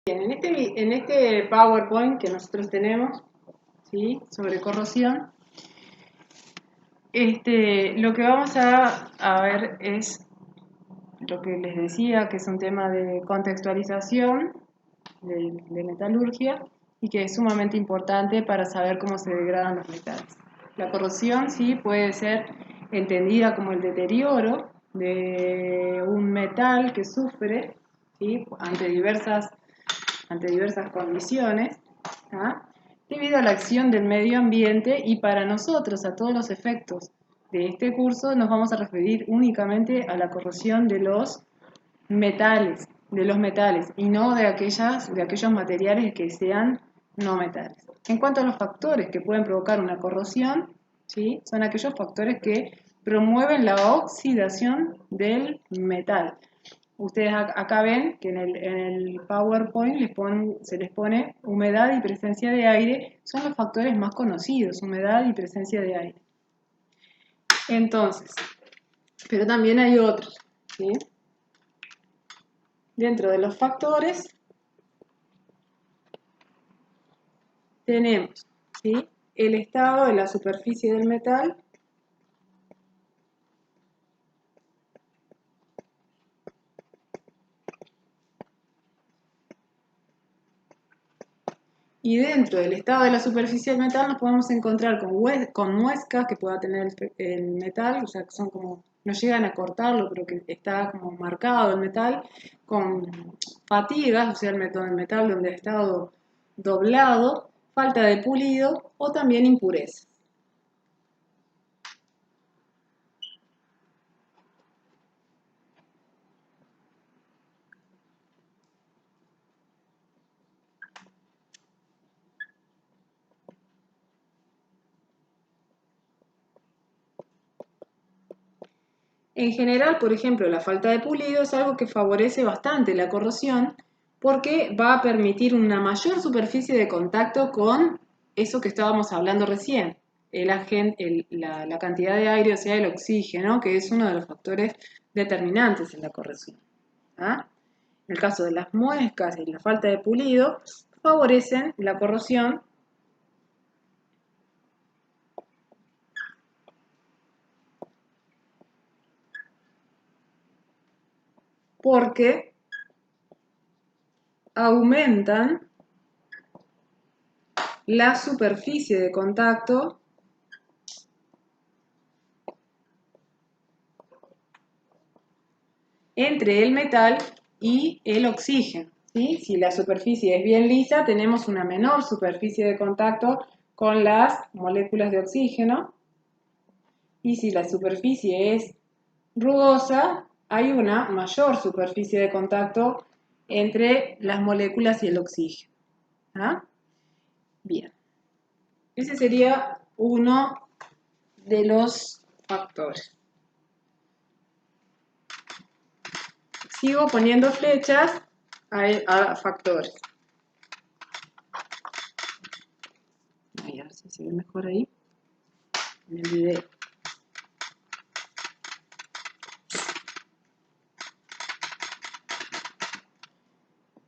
Bien, en este PowerPoint que nosotros tenemos, ¿sí?, sobre corrosión, lo que vamos a ver es lo que les decía, que es un tema de contextualización de metalurgia y que es sumamente importante para saber cómo se degradan los metales. La corrosión, sí, puede ser entendida como el deterioro de un metal que sufre, ¿sí?, ante diversas condiciones, ¿ah?, debido a la acción del medio ambiente, y para nosotros, a todos los efectos de este curso, nos vamos a referir únicamente a la corrosión de los metales, y no de aquellos materiales que sean no metales. En cuanto a los factores que pueden provocar una corrosión, ¿sí?, son aquellos factores que promueven la oxidación del metal. Ustedes acá ven que en el PowerPoint se les pone humedad y presencia de aire, son los factores más conocidos, humedad y presencia de aire. Entonces, pero también hay otros, ¿sí? Dentro de los factores tenemos, ¿sí?, el estado de la superficie del metal, y dentro del estado de la superficie del metal nos podemos encontrar con muescas que pueda tener el metal, o sea, que son como, no llegan a cortarlo, pero que está como marcado el metal, con fatigas, o sea, el metal donde ha estado doblado, falta de pulido o también impurezas. En general, por ejemplo, la falta de pulido es algo que favorece bastante la corrosión porque va a permitir una mayor superficie de contacto con eso que estábamos hablando recién, la cantidad de aire, o sea, el oxígeno, que es uno de los factores determinantes en la corrosión, ¿ah? En el caso de las muescas y la falta de pulido, favorecen la corrosión porque aumentan la superficie de contacto entre el metal y el oxígeno, ¿sí? Si la superficie es bien lisa, tenemos una menor superficie de contacto con las moléculas de oxígeno, y si la superficie es rugosa, hay una mayor superficie de contacto entre las moléculas y el oxígeno, ¿ah? Bien, ese sería uno de los factores. Sigo poniendo flechas a factores. A ver si se ve mejor ahí en el video.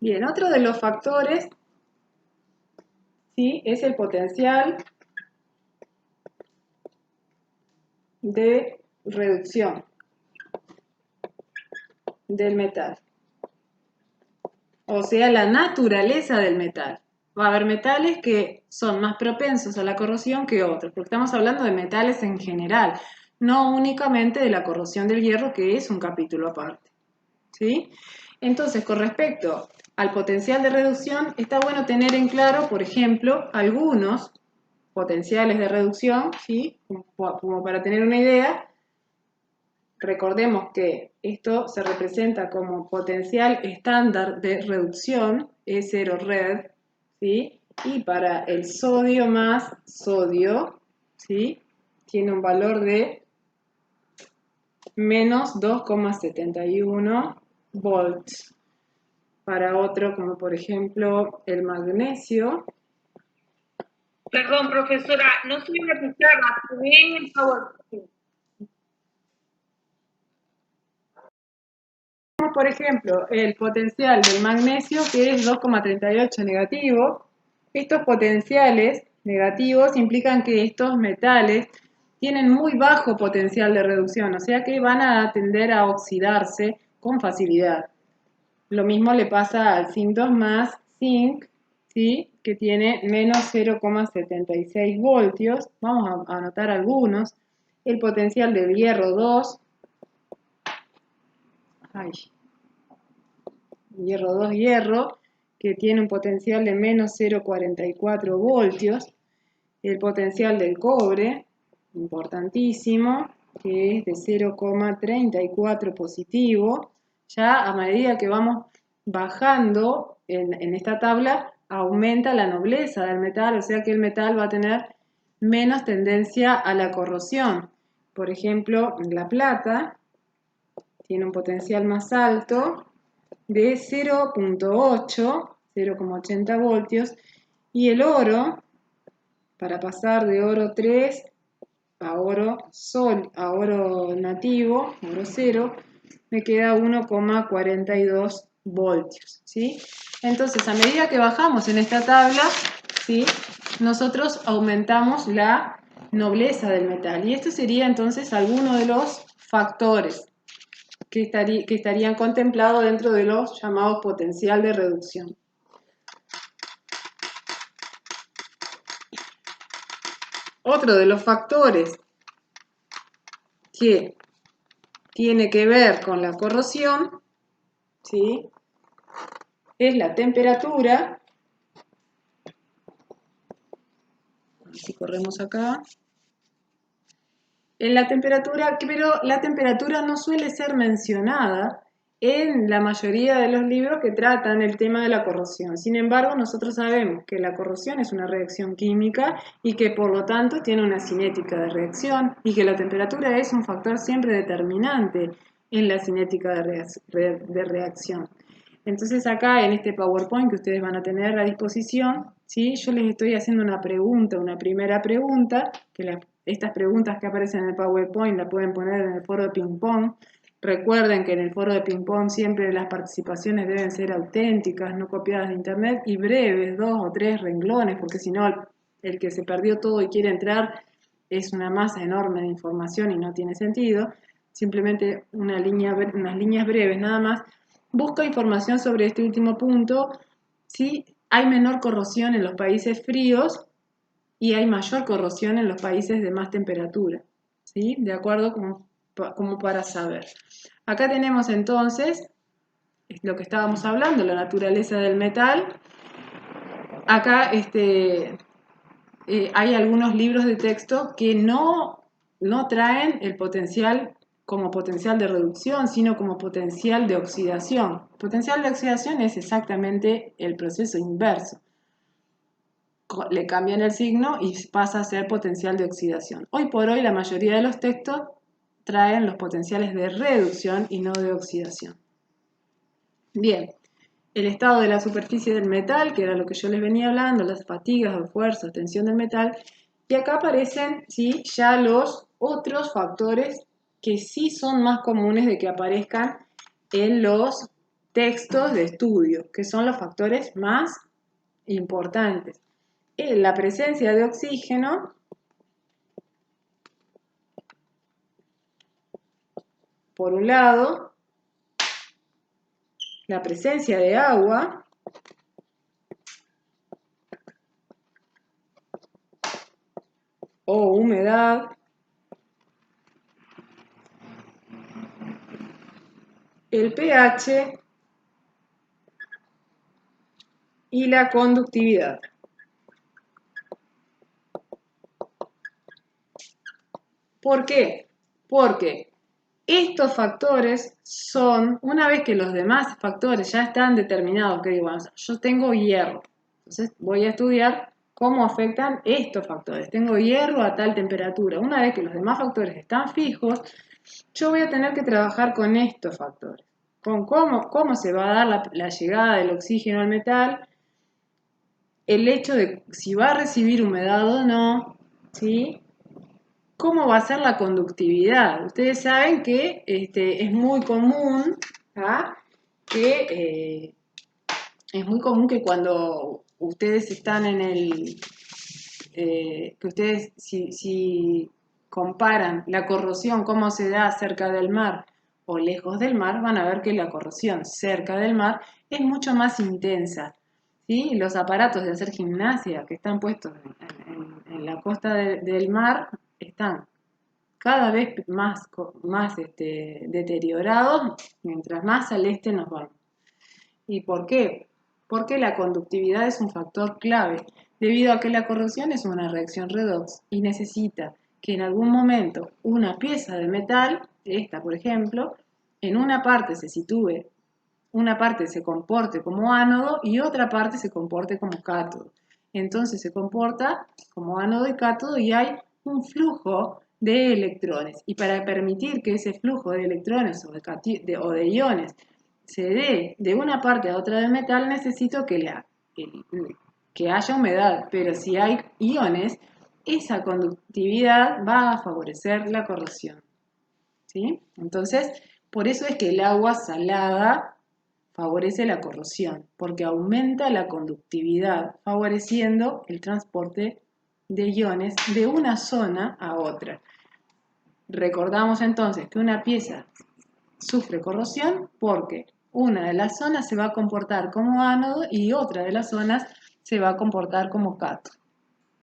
Bien, otro de los factores, ¿sí?, es el potencial de reducción del metal, o sea, la naturaleza del metal. Va a haber metales que son más propensos a la corrosión que otros, porque estamos hablando de metales en general, no únicamente de la corrosión del hierro, que es un capítulo aparte, ¿sí? Entonces, con respecto al potencial de reducción, está bueno tener en claro, por ejemplo, algunos potenciales de reducción, ¿sí?, como para tener una idea. Recordemos que esto se representa como potencial estándar de reducción, E0 ¿sí? Y para el sodio más sodio, ¿sí?, tiene un valor de menos 2,71 volts. Para otro, como por ejemplo el magnesio. Perdón, profesora, no soy una pizarra, se ve en el PowerPoint. tenemos, por ejemplo, el potencial del magnesio, que es 2,38 negativo. Estos potenciales negativos implican que estos metales tienen muy bajo potencial de reducción, o sea que van a tender a oxidarse con facilidad. Lo mismo le pasa al zinc 2 más zinc, ¿sí? Que tiene menos 0,76 voltios. Vamos a anotar algunos. El potencial del hierro 2. Hierro, que tiene un potencial de menos 0,44 voltios. El potencial del cobre, importantísimo, que es de 0,34 positivo. Ya a medida que vamos bajando en esta tabla, aumenta la nobleza del metal, o sea que el metal va a tener menos tendencia a la corrosión. Por ejemplo, la plata tiene un potencial más alto de 0,8, 0,80 voltios, y el oro, para pasar de oro 3 a oro nativo, oro 0, me queda 1,42 voltios, ¿sí? Entonces, a medida que bajamos en esta tabla, ¿sí? Nosotros aumentamos la nobleza del metal. Y esto sería entonces alguno de los factores que estarían contemplados dentro de los llamados potencial de reducción. Otro de los factores que tiene que ver con la corrosión, ¿sí? Es la temperatura. Si corremos acá. En la temperatura, pero la temperatura no suele ser mencionada en la mayoría de los libros que tratan el tema de la corrosión. Sin embargo, nosotros sabemos que la corrosión es una reacción química y que por lo tanto tiene una cinética de reacción y que la temperatura es un factor siempre determinante en la cinética de reacción. Entonces acá en este PowerPoint que ustedes van a tener a disposición, ¿sí? Yo les estoy haciendo una pregunta, una primera pregunta, que estas preguntas que aparecen en el PowerPoint la pueden poner en el foro de ping-pong. Recuerden que en el foro de ping-pong siempre las participaciones deben ser auténticas, no copiadas de internet y breves, 2 o 3 renglones, porque si no el que se perdió todo y quiere entrar es una masa enorme de información y no tiene sentido. Simplemente unas líneas breves nada más. Busca información sobre este último punto. ¿Sí? Hay menor corrosión en los países fríos y hay mayor corrosión en los países de más temperatura, ¿sí? De acuerdo como para saber. Acá tenemos entonces lo que estábamos hablando, la naturaleza del metal. Acá hay algunos libros de texto que no traen el potencial como potencial de reducción, sino como potencial de oxidación. Potencial de oxidación es exactamente el proceso inverso. Le cambian el signo y pasa a ser potencial de oxidación. Hoy por hoy la mayoría de los textos traen los potenciales de reducción y no de oxidación. Bien, el estado de la superficie del metal, que era lo que yo les venía hablando, las fatigas o fuerzas, tensión del metal, y acá aparecen, ¿sí?, ya los otros factores que sí son más comunes de que aparezcan en los textos de estudio, que son los factores más importantes. La presencia de oxígeno, por un lado, la presencia de agua, o humedad, el pH y la conductividad. ¿Por qué? Porque estos factores son, una vez que los demás factores ya están determinados, que digo, yo tengo hierro, entonces voy a estudiar cómo afectan estos factores. Tengo hierro a tal temperatura. Una vez que los demás factores están fijos, yo voy a tener que trabajar con estos factores. Con cómo se va a dar la llegada del oxígeno al metal, el hecho de si va a recibir humedad o no, ¿sí? ¿Cómo va a ser la conductividad? Ustedes saben que es muy común ¿ah? Que es muy común que cuando ustedes están en el... que ustedes si comparan la corrosión, cómo se da cerca del mar o lejos del mar, van a ver que la corrosión cerca del mar es mucho más intensa. ¿Sí? Los aparatos de hacer gimnasia que están puestos en la costa del mar están cada vez más deteriorados mientras más al este nos vamos. ¿Y por qué? Porque la conductividad es un factor clave, debido a que la corrosión es una reacción redox y necesita que en algún momento una pieza de metal, esta por ejemplo, en una parte se sitúe, una parte se comporte como ánodo y otra parte se comporte como cátodo. Entonces se comporta como ánodo y cátodo y hay un flujo de electrones. Y para permitir que ese flujo de electrones o de iones se dé de una parte a otra del metal, necesito que haya humedad. Pero si hay iones, esa conductividad va a favorecer la corrosión. ¿Sí? Entonces, por eso es que el agua salada favorece la corrosión, porque aumenta la conductividad, favoreciendo el transporte de iones de una zona a otra. Recordamos entonces que una pieza sufre corrosión porque una de las zonas se va a comportar como ánodo y otra de las zonas se va a comportar como cátodo.